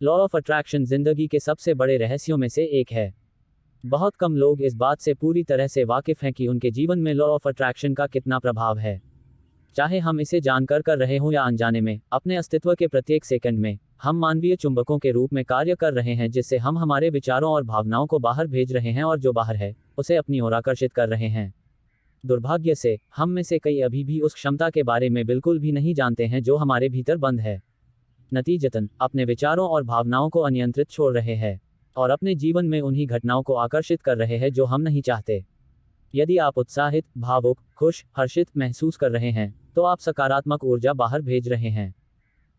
Law of attraction जिंदगी के सबसे बड़े रहस्यों में से एक है। बहुत कम लोग इस बात से पूरी तरह से वाकिफ हैं कि उनके जीवन में लॉ ऑफ अट्रैक्शन का कितना प्रभाव है। चाहे हम इसे जानकर कर रहे हों या अनजाने में, अपने अस्तित्व के प्रत्येक सेकंड में हम मानवीय चुंबकों के रूप में कार्य कर रहे हैं, जिससे हम हमारे विचारों और भावनाओं को बाहर भेज रहे हैं और जो बाहर है उसे अपनी ओर आकर्षित कर रहे हैं। दुर्भाग्य से हम में से कई अभी भी उस क्षमता के बारे में बिल्कुल भी नहीं जानते हैं जो हमारे भीतर बंद है। नतीजतन अपने विचारों और भावनाओं को अनियंत्रित छोड़ रहे हैं और अपने जीवन में उन्हीं घटनाओं को आकर्षित कर रहे हैं जो हम नहीं चाहते। यदि आप उत्साहित, भावुक, खुश, हर्षित महसूस कर रहे हैं तो आप सकारात्मक ऊर्जा बाहर भेज रहे हैं।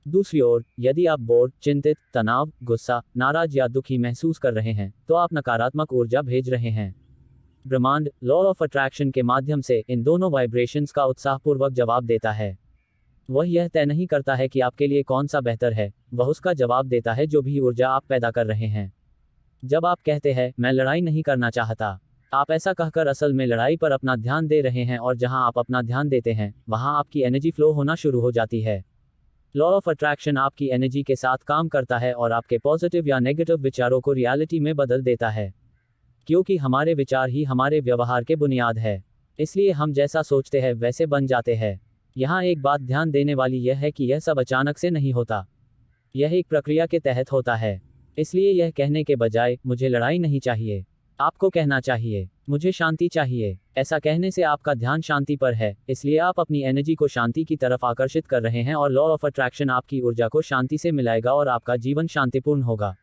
दूसरी ओर, यदि आप बोर, चिंतित, तनाव, गुस्सा, नाराज या दुखी महसूस कर रहे हैं तो आप नकारात्मक ऊर्जा भेज रहे हैं। ब्रह्मांड लॉ ऑफ अट्रैक्शन के माध्यम से इन दोनों वाइब्रेशंस का उत्साहपूर्वक जवाब देता है। वह यह तय नहीं करता है कि आपके लिए कौन सा बेहतर है, वह उसका जवाब देता है जो भी ऊर्जा आप पैदा कर रहे हैं। जब आप कहते हैं मैं लड़ाई नहीं करना चाहता, आप ऐसा कहकर असल में लड़ाई पर अपना ध्यान दे रहे हैं, और जहां आप अपना ध्यान देते हैं वहां आपकी एनर्जी फ्लो होना शुरू हो जाती है। लॉ ऑफ अट्रैक्शन आपकी एनर्जी के साथ काम करता है और आपके पॉजिटिव या नेगेटिव विचारों को रियलिटी में बदल देता है, क्योंकि हमारे विचार ही हमारे व्यवहार के बुनियाद है। इसलिए हम जैसा सोचते हैं वैसे बन जाते हैं। यहाँ एक बात ध्यान देने वाली यह है कि यह सब अचानक से नहीं होता, यह एक प्रक्रिया के तहत होता है। इसलिए यह कहने के बजाय मुझे लड़ाई नहीं चाहिए, आपको कहना चाहिए मुझे शांति चाहिए। ऐसा कहने से आपका ध्यान शांति पर है, इसलिए आप अपनी एनर्जी को शांति की तरफ आकर्षित कर रहे हैं और लॉ ऑफ अट्रैक्शन आपकी ऊर्जा को शांति से मिलाएगा और आपका जीवन शांतिपूर्ण होगा।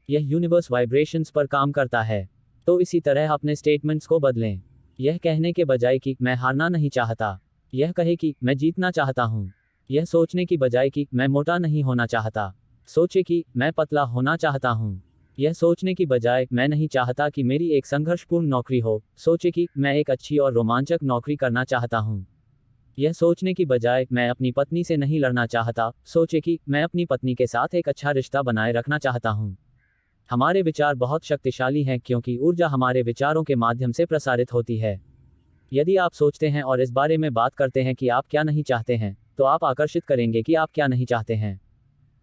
यह यूनिवर्स वाइब्रेशंस पर काम करता है। तो इसी तरह अपने स्टेटमेंट्स को बदलें। यह कहने के बजाय कि मैं हारना नहीं चाहता, यह कहे कि मैं जीतना चाहता हूँ। यह सोचने की बजाय कि मैं मोटा नहीं होना चाहता, सोचे कि मैं पतला होना चाहता हूँ। यह सोचने की बजाय मैं नहीं चाहता कि मेरी एक संघर्षपूर्ण नौकरी हो, सोचे कि मैं एक अच्छी और रोमांचक नौकरी करना चाहता हूँ। यह सोचने की बजाय मैं अपनी पत्नी से नहीं लड़ना चाहता, सोचे कि मैं अपनी पत्नी के साथ एक अच्छा रिश्ता बनाए रखना चाहता हूँ। हमारे विचार बहुत शक्तिशाली हैं क्योंकि ऊर्जा हमारे विचारों के माध्यम से प्रसारित होती है। यदि आप सोचते हैं और इस बारे में बात करते हैं कि आप क्या नहीं चाहते हैं, तो आप आकर्षित करेंगे कि आप क्या नहीं चाहते हैं।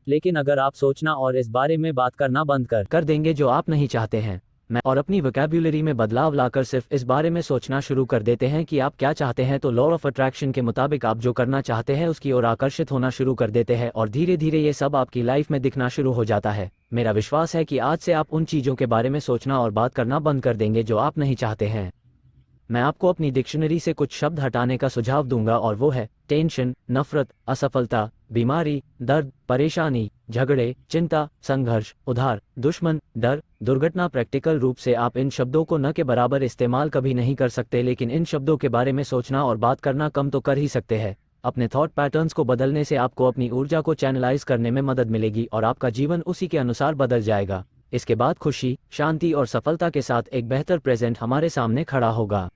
लेकिन अगर आप सोचना और इस बारे में बात करना बंद कर देंगे जो आप नहीं चाहते हैं, और अपनी वोकैब्युलरी में बदलाव लाकर सिर्फ इस बारे में सोचना शुरू कर देते हैं कि आप क्या चाहते हैं, तो लॉ ऑफ अट्रैक्शन के मुताबिक आप जो करना चाहते हैं उसकी ओर आकर्षित होना शुरू कर देते हैं और धीरे धीरे ये सब आपकी लाइफ में दिखना शुरू हो जाता है। मेरा विश्वास है कि आज से आप उन चीज़ों के बारे में सोचना और बात करना बंद कर देंगे जो आप नहीं चाहते हैं। मैं आपको अपनी डिक्शनरी से कुछ शब्द हटाने का सुझाव दूंगा और वो है टेंशन, नफरत, असफलता, बीमारी, दर्द, परेशानी, झगड़े, चिंता, संघर्ष, उधार, दुश्मन, डर, दुर्घटना। प्रैक्टिकल रूप से आप इन शब्दों को न के बराबर इस्तेमाल कभी नहीं कर सकते, लेकिन इन शब्दों के बारे में सोचना और बात करना कम तो कर ही सकते हैं। अपने थॉट पैटर्न्स को बदलने से आपको अपनी ऊर्जा को चैनलाइज करने में मदद मिलेगी और आपका जीवन उसी के अनुसार बदल जाएगा। इसके बाद खुशी, शांति और सफलता के साथ एक बेहतर प्रेजेंट हमारे सामने खड़ा होगा।